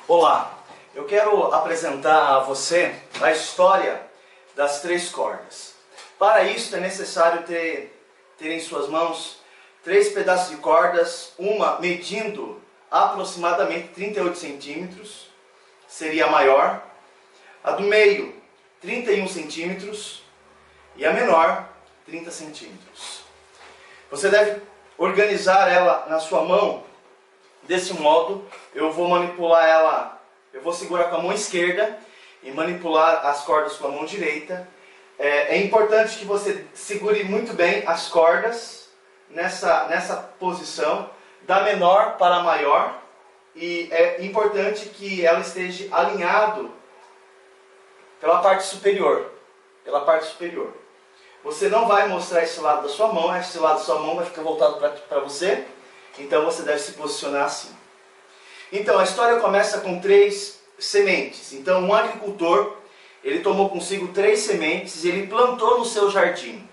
Olá, eu quero apresentar a você a história das três cordas. Para isso é necessário ter em suas mãos três pedaços de cordas, uma medindo aproximadamente 38 centímetros, seria a maior, a do meio 31 centímetros e a menor 30 centímetros. Você deve organizar ela na sua mão desse modo. Eu vou manipular ela, eu vou segurar com a mão esquerda e manipular as cordas com a mão direita. É importante que você segure muito bem as cordas nessa posição, da menor para a maior, e é importante que ela esteja alinhado pela parte superior. Você não vai mostrar esse lado da sua mão, esse lado da sua mão vai ficar voltado para você, então você deve se posicionar assim. Então a história começa com três sementes. Então um agricultor, ele tomou consigo três sementes e ele plantou no seu jardim.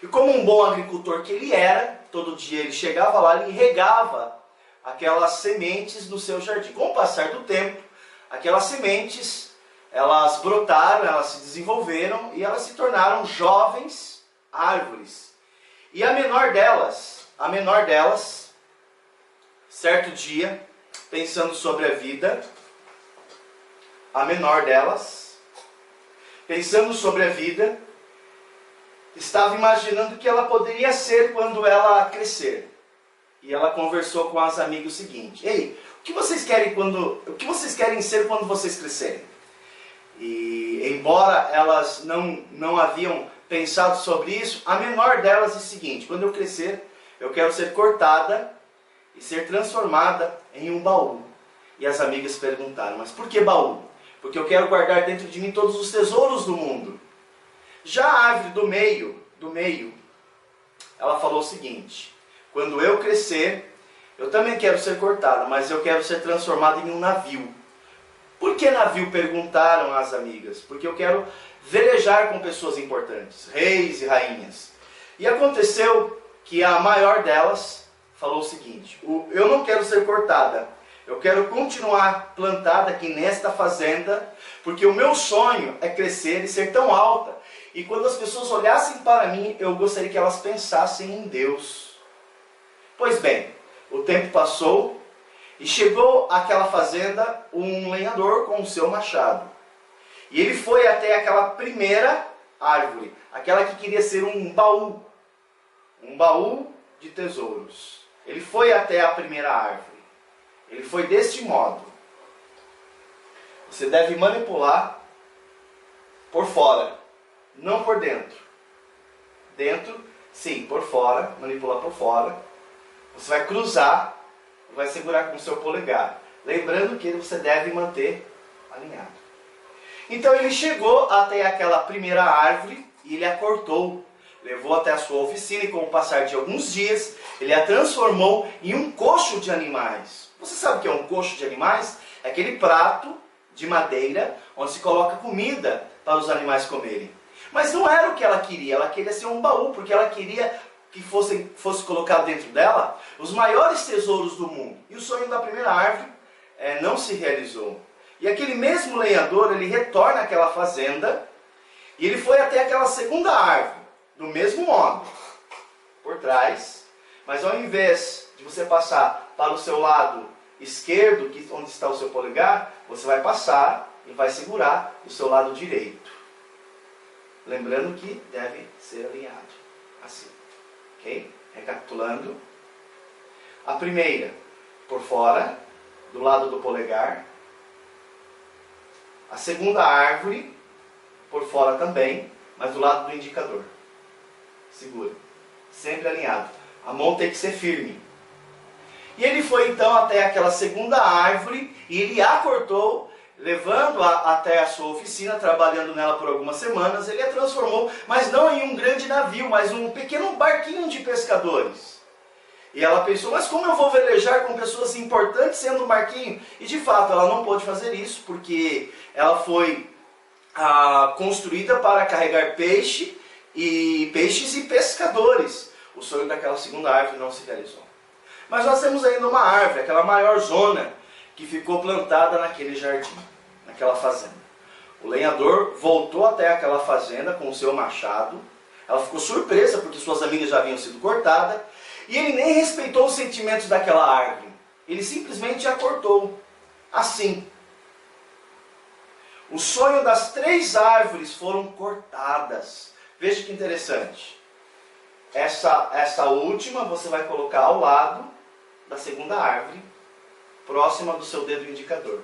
E como um bom agricultor que ele era, todo dia ele chegava lá e regava aquelas sementes no seu jardim. Com o passar do tempo, aquelas sementes, elas brotaram, elas se desenvolveram e elas se tornaram jovens árvores. E a menor delas, certo dia, pensando sobre a vida, estava imaginando o que ela poderia ser quando ela crescer. E ela conversou com as amigas o seguinte: ei, o que vocês querem ser quando vocês crescerem? E embora elas não haviam pensado sobre isso, a menor delas disse o seguinte: quando eu crescer, eu quero ser cortada e ser transformada em um baú. E as amigas perguntaram: mas por que baú? Porque eu quero guardar dentro de mim todos os tesouros do mundo. Já a árvore do meio, ela falou o seguinte: quando eu crescer, eu também quero ser cortada, mas eu quero ser transformada em um navio. Por que navio? Perguntaram as amigas. Porque eu quero velejar com pessoas importantes, reis e rainhas. E aconteceu que a maior delas falou o seguinte: eu não quero ser cortada, eu quero continuar plantada aqui nesta fazenda, porque o meu sonho é crescer e ser tão alta. E quando as pessoas olhassem para mim, eu gostaria que elas pensassem em Deus. Pois bem, o tempo passou e chegou àquela fazenda um lenhador com o seu machado. E ele foi até aquela primeira árvore, aquela que queria ser um baú de tesouros. Ele foi até a primeira árvore. Ele foi deste modo. Você deve manipular por fora, não por dentro. Dentro, sim, por fora, manipular por fora. Você vai cruzar, vai segurar com o seu polegar. Lembrando que você deve manter alinhado. Então ele chegou até aquela primeira árvore e ele a cortou. Levou até a sua oficina e com o passar de alguns dias, ele a transformou em um coxo de animais. Você sabe o que é um coxo de animais? É aquele prato de madeira onde se coloca comida para os animais comerem. Mas não era o que ela queria ser um baú, porque ela queria que fosse colocado dentro dela os maiores tesouros do mundo. E o sonho da primeira árvore não se realizou. E aquele mesmo lenhador, ele retorna àquela fazenda e ele foi até aquela segunda árvore, do mesmo modo, por trás, mas ao invés de você passar para o seu lado esquerdo, onde está o seu polegar, você vai passar e vai segurar o seu lado direito. Lembrando que deve ser alinhado, assim. Ok? Recapitulando. A primeira, por fora, do lado do polegar. A segunda árvore, por fora também, mas do lado do indicador. Segura. Sempre alinhado. A mão tem que ser firme. E ele foi então até aquela segunda árvore e ele a cortou, levando-a até a sua oficina, trabalhando nela por algumas semanas. Ele a transformou, mas não em um grande navio, mas um pequeno barquinho de pescadores. E ela pensou: mas como eu vou velejar com pessoas importantes sendo um barquinho? E de fato ela não pôde fazer isso, porque ela foi construída para carregar peixes e pescadores. O sonho daquela segunda árvore não se realizou. Mas nós temos ainda uma árvore, aquela maior zona, que ficou plantada naquele jardim, naquela fazenda. O lenhador voltou até aquela fazenda com o seu machado. Ela ficou surpresa porque suas amigas já haviam sido cortadas. E ele nem respeitou os sentimentos daquela árvore. Ele simplesmente a cortou. Assim. O sonho das 3 árvores foram cortadas. Veja que interessante. Essa última você vai colocar ao lado da segunda árvore, próxima do seu dedo indicador.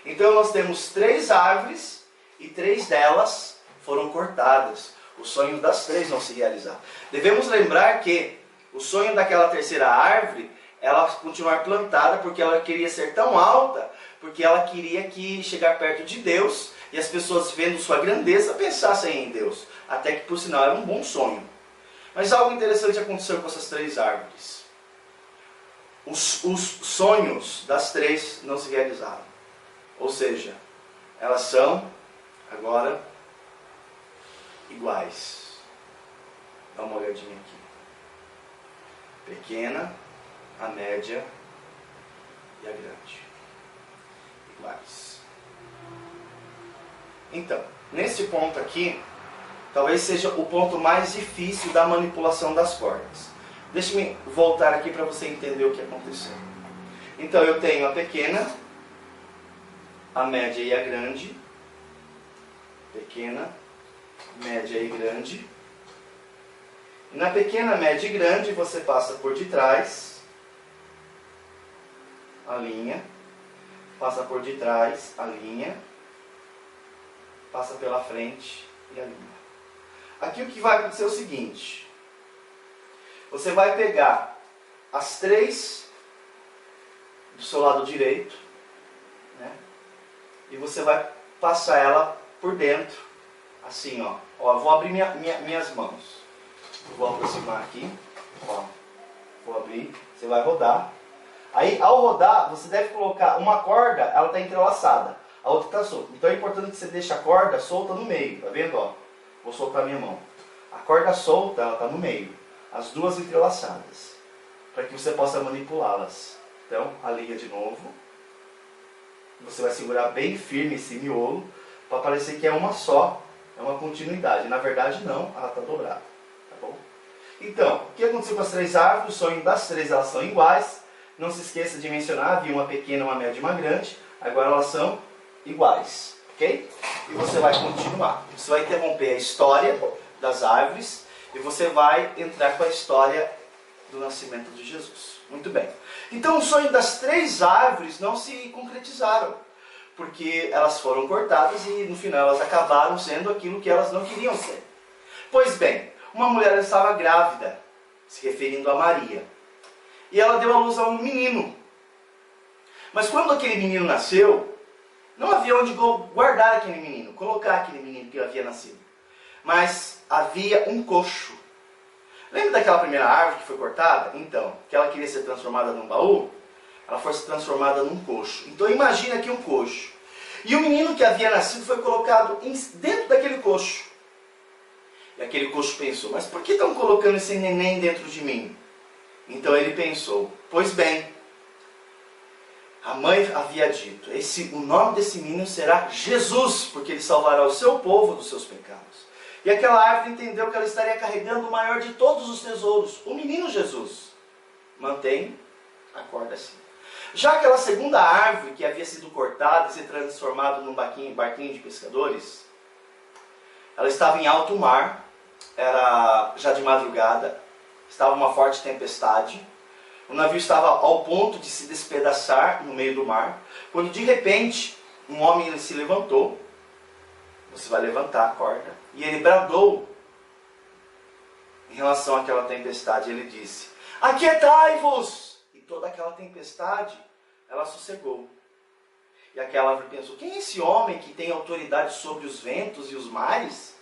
Então nós temos 3 árvores e 3 delas foram cortadas. O sonho das 3 não se realizar. Devemos lembrar que o sonho daquela terceira árvore, ela continuar plantada porque ela queria ser tão alta, porque ela queria chegar perto de Deus e as pessoas vendo sua grandeza pensassem em Deus. Até que por sinal era um bom sonho. Mas algo interessante aconteceu com essas 3 árvores. Os sonhos das 3 não se realizaram. Ou seja, elas são agora iguais. Dá uma olhadinha aqui. Pequena, a média e a grande. Iguais. Então, nesse ponto aqui, talvez seja o ponto mais difícil da manipulação das cordas. Deixe-me voltar aqui para você entender o que aconteceu. Então, eu tenho a pequena, a média e a grande. Pequena, média e grande. E na pequena, média e grande, você passa por detrás a linha, passa por detrás a linha, passa pela frente e a linha. Aqui o que vai acontecer é o seguinte: você vai pegar as 3 do seu lado direito, né? E você vai passar ela por dentro, assim, ó. Ó, eu vou abrir minhas mãos. Eu vou aproximar aqui, ó. Vou abrir, você vai rodar. Aí, ao rodar, você deve colocar uma corda, ela está entrelaçada, a outra está solta. Então é importante que você deixe a corda solta no meio, tá vendo, ó? Vou soltar minha mão. A corda solta, ela está no meio, as 2 entrelaçadas, para que você possa manipulá-las. Então, a liga de novo. Você vai segurar bem firme esse miolo, para parecer que é uma só, é uma continuidade. Na verdade, não, ela está dobrada. Tá bom? Então, o que aconteceu com as 3 árvores? O sonho das 3, elas são iguais. Não se esqueça de mencionar, havia uma pequena, uma média e uma grande. Agora elas são iguais. Ok? E você vai continuar. Você vai interromper a história das árvores e você vai entrar com a história do nascimento de Jesus. Muito bem. Então o sonho das 3 árvores não se concretizaram, porque elas foram cortadas e no final elas acabaram sendo aquilo que elas não queriam ser. Pois bem, uma mulher estava grávida, se referindo a Maria, e ela deu à luz a um menino. Mas quando aquele menino nasceu, não havia onde guardar aquele menino, colocar aquele menino que havia nascido. Mas havia um coxo. Lembra daquela primeira árvore que foi cortada? Então, que ela queria ser transformada num baú, ela foi transformada num coxo. Então imagina aqui um coxo. E o menino que havia nascido foi colocado dentro daquele coxo. E aquele coxo pensou, mas por que estão colocando esse neném dentro de mim? Então ele pensou, pois bem, a mãe havia dito, o nome desse menino será Jesus, porque ele salvará o seu povo dos seus pecados. E aquela árvore entendeu que ela estaria carregando o maior de todos os tesouros, o menino Jesus. Mantém a corda assim. Já aquela segunda árvore que havia sido cortada e se transformada num barquinho de pescadores, ela estava em alto mar, era já de madrugada, estava uma forte tempestade, o navio estava ao ponto de se despedaçar no meio do mar, quando de repente um homem se levantou, você vai levantar a corda, e ele bradou em relação àquela tempestade, ele disse, aquietai-vos! E toda aquela tempestade, ela sossegou. E aquela árvore pensou, quem é esse homem que tem autoridade sobre os ventos e os mares?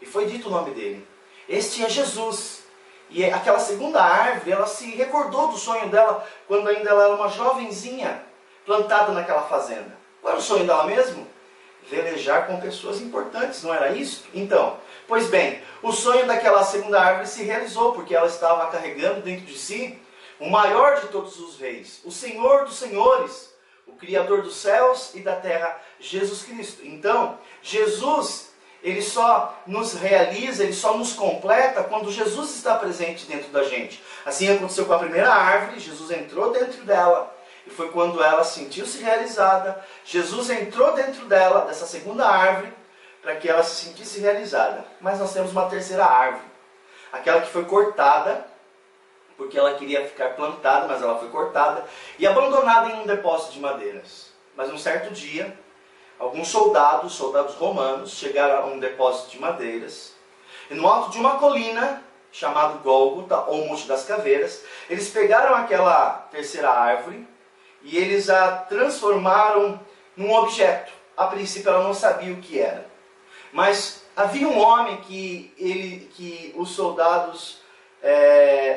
E foi dito o nome dele. Este é Jesus. E aquela segunda árvore, ela se recordou do sonho dela, quando ainda ela era uma jovenzinha, plantada naquela fazenda. Qual era o sonho dela mesmo? Velejar com pessoas importantes, não era isso? Então, pois bem, o sonho daquela segunda árvore se realizou, porque ela estava carregando dentro de si o maior de todos os reis, o Senhor dos senhores, o Criador dos céus e da terra, Jesus Cristo. Então, Jesus, ele só nos realiza, ele só nos completa quando Jesus está presente dentro da gente. Assim aconteceu com a primeira árvore, Jesus entrou dentro dela, e foi quando ela sentiu-se realizada. Jesus entrou dentro dela, dessa segunda árvore, para que ela se sentisse realizada. Mas nós temos uma terceira árvore, aquela que foi cortada, porque ela queria ficar plantada, mas ela foi cortada e abandonada em um depósito de madeiras. Mas um certo dia, alguns soldados romanos, chegaram a um depósito de madeiras, e no alto de uma colina, chamado Gólgota, ou Monte das Caveiras, eles pegaram aquela terceira árvore, e eles a transformaram num objeto. A princípio ela não sabia o que era. Mas havia um homem que os soldados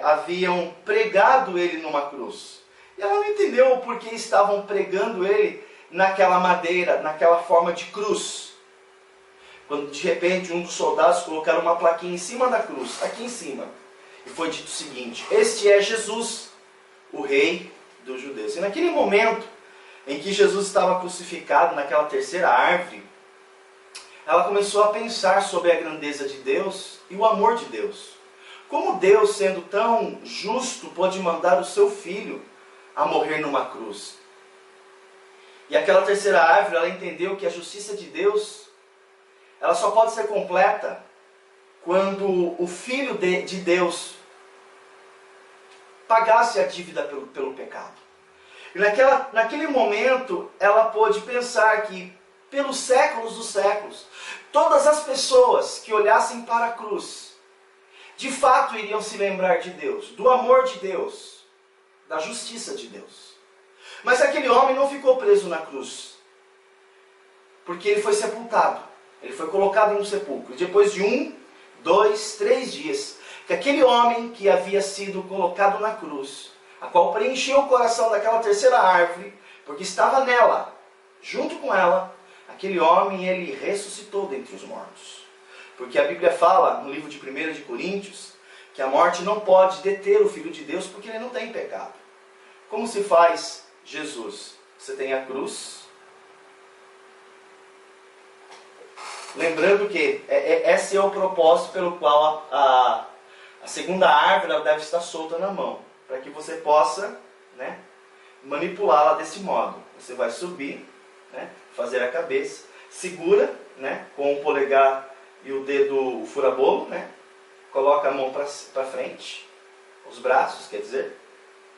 haviam pregado ele numa cruz. E ela não entendeu o porquê estavam pregando ele naquela madeira, naquela forma de cruz. Quando de repente um dos soldados colocaram uma plaquinha em cima da cruz, aqui em cima. E foi dito o seguinte: este é Jesus, o rei dos judeus. E naquele momento em que Jesus estava crucificado naquela terceira árvore, ela começou a pensar sobre a grandeza de Deus e o amor de Deus. Como Deus, sendo tão justo, pode mandar o seu filho a morrer numa cruz? E aquela terceira árvore, ela entendeu que a justiça de Deus, ela só pode ser completa quando o Filho de Deus pagasse a dívida pelo pecado. E naquele momento, ela pôde pensar que, pelos séculos dos séculos, todas as pessoas que olhassem para a cruz, de fato iriam se lembrar de Deus, do amor de Deus, da justiça de Deus. Mas aquele homem não ficou preso na cruz, porque ele foi sepultado. Ele foi colocado em um sepulcro. Depois de 1, 2, 3 dias, que aquele homem que havia sido colocado na cruz, a qual preencheu o coração daquela terceira árvore, porque estava nela, junto com ela, aquele homem, ele ressuscitou dentre os mortos. Porque a Bíblia fala, no livro de 1 de Coríntios, que a morte não pode deter o Filho de Deus, porque ele não tem pecado. Como se faz Jesus? Você tem a cruz. Lembrando que esse é o propósito pelo qual a segunda árvore ela deve estar solta na mão, para que você possa, né, manipulá-la desse modo. Você vai subir, né, fazer a cabeça, segura, né, com o polegar e o dedo fura-bolo, né, coloca a mão para frente, os braços, quer dizer,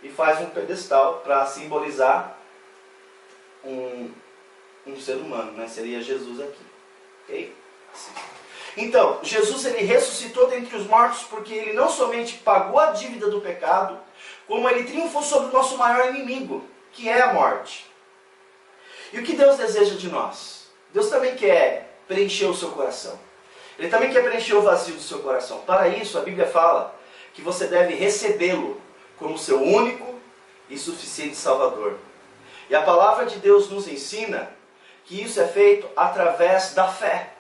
e faz um pedestal para simbolizar um ser humano, né, seria Jesus aqui. Okay? Assim. Então, Jesus ele ressuscitou dentre os mortos porque ele não somente pagou a dívida do pecado, como ele triunfou sobre o nosso maior inimigo, que é a morte. E o que Deus deseja de nós? Deus também quer preencher o seu coração. Ele também quer preencher o vazio do seu coração. Para isso, a Bíblia fala que você deve recebê-lo como seu único e suficiente Salvador. E a palavra de Deus nos ensina que isso é feito através da fé.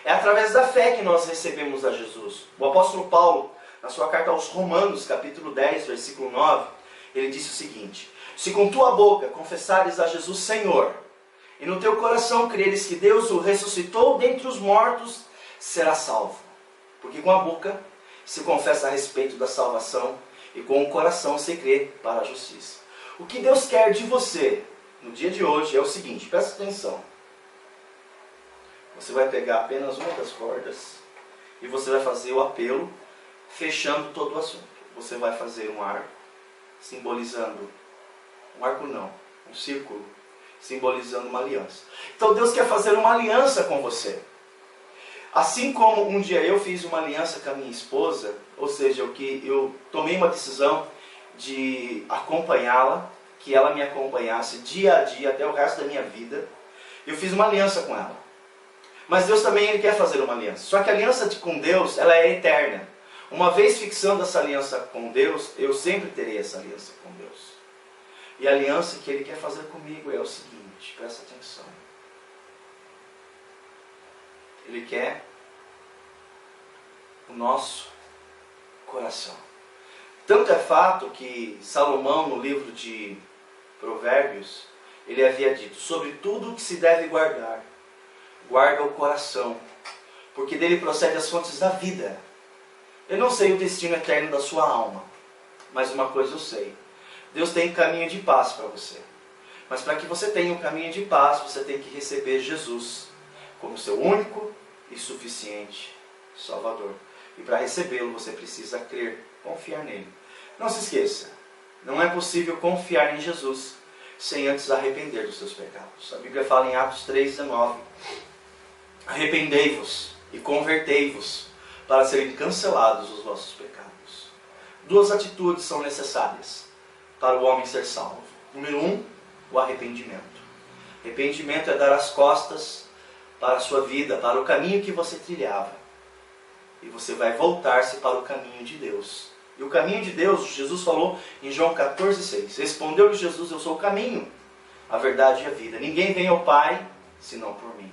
É através da fé que nós recebemos a Jesus. O apóstolo Paulo, na sua carta aos Romanos, capítulo 10, versículo 9, ele disse o seguinte: se com tua boca confessares a Jesus Senhor, e no teu coração creres que Deus o ressuscitou dentre os mortos, será salvo. Porque com a boca se confessa a respeito da salvação, e com o coração se crê para a justiça. O que Deus quer de você no dia de hoje é o seguinte, presta atenção. Você vai pegar apenas uma das cordas e você vai fazer o apelo, fechando todo o assunto. Você vai fazer um arco, simbolizando, um arco não, um círculo, simbolizando uma aliança. Então Deus quer fazer uma aliança com você. Assim como um dia eu fiz uma aliança com a minha esposa, ou seja, eu tomei uma decisão de acompanhá-la, que ela me acompanhasse dia a dia até o resto da minha vida. Eu fiz uma aliança com ela. Mas Deus também ele quer fazer uma aliança. Só que a aliança com Deus ela é eterna. Uma vez fixando essa aliança com Deus, eu sempre terei essa aliança com Deus. E a aliança que Ele quer fazer comigo é o seguinte, presta atenção. Ele quer o nosso coração. Tanto é fato que Salomão, no livro de Provérbios, ele havia dito: sobre tudo o que se deve guardar, guarda o coração, porque dele procede as fontes da vida. Eu não sei o destino eterno da sua alma, mas uma coisa eu sei: Deus tem um caminho de paz para você. Mas para que você tenha um caminho de paz, você tem que receber Jesus como seu único e suficiente Salvador. E para recebê-lo, você precisa crer, confiar nele. Não se esqueça, não é possível confiar em Jesus sem antes arrepender dos seus pecados. A Bíblia fala em Atos 3,19: arrependei-vos e convertei-vos para serem cancelados os vossos pecados. Duas atitudes são necessárias para o homem ser salvo. Número 1, o arrependimento. Arrependimento é dar as costas para a sua vida, para o caminho que você trilhava. E você vai voltar-se para o caminho de Deus. E o caminho de Deus, Jesus falou em João 14,6. Respondeu-lhe Jesus: eu sou o caminho, a verdade e a vida. Ninguém vem ao Pai senão por mim.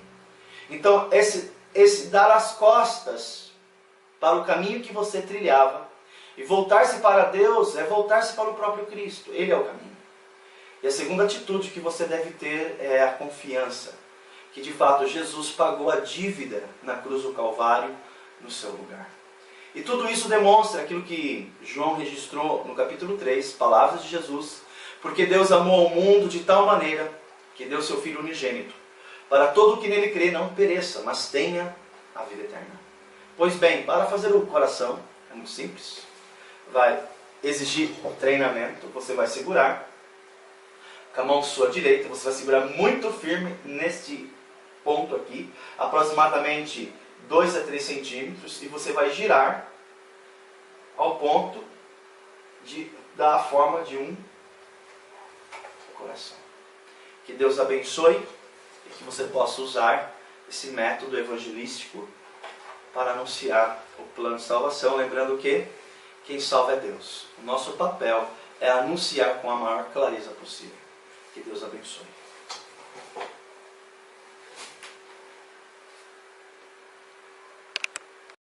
Então, esse dar as costas para o caminho que você trilhava e voltar-se para Deus é voltar-se para o próprio Cristo. Ele é o caminho. E a segunda atitude que você deve ter é a confiança que de fato Jesus pagou a dívida na cruz do Calvário no seu lugar. E tudo isso demonstra aquilo que João registrou no capítulo 3, palavras de Jesus: porque Deus amou o mundo de tal maneira que deu seu Filho unigênito, para todo o que nele crê não pereça, mas tenha a vida eterna. Pois bem, para fazer o coração, é muito simples, vai exigir treinamento. Você vai segurar com a mão sua direita, você vai segurar muito firme neste ponto aqui, aproximadamente 2 a 3 centímetros, e você vai girar ao ponto de dar a forma de um coração. Que Deus abençoe e que você possa usar esse método evangelístico para anunciar o plano de salvação, lembrando que quem salva é Deus. O nosso papel é anunciar com a maior clareza possível. Que Deus abençoe.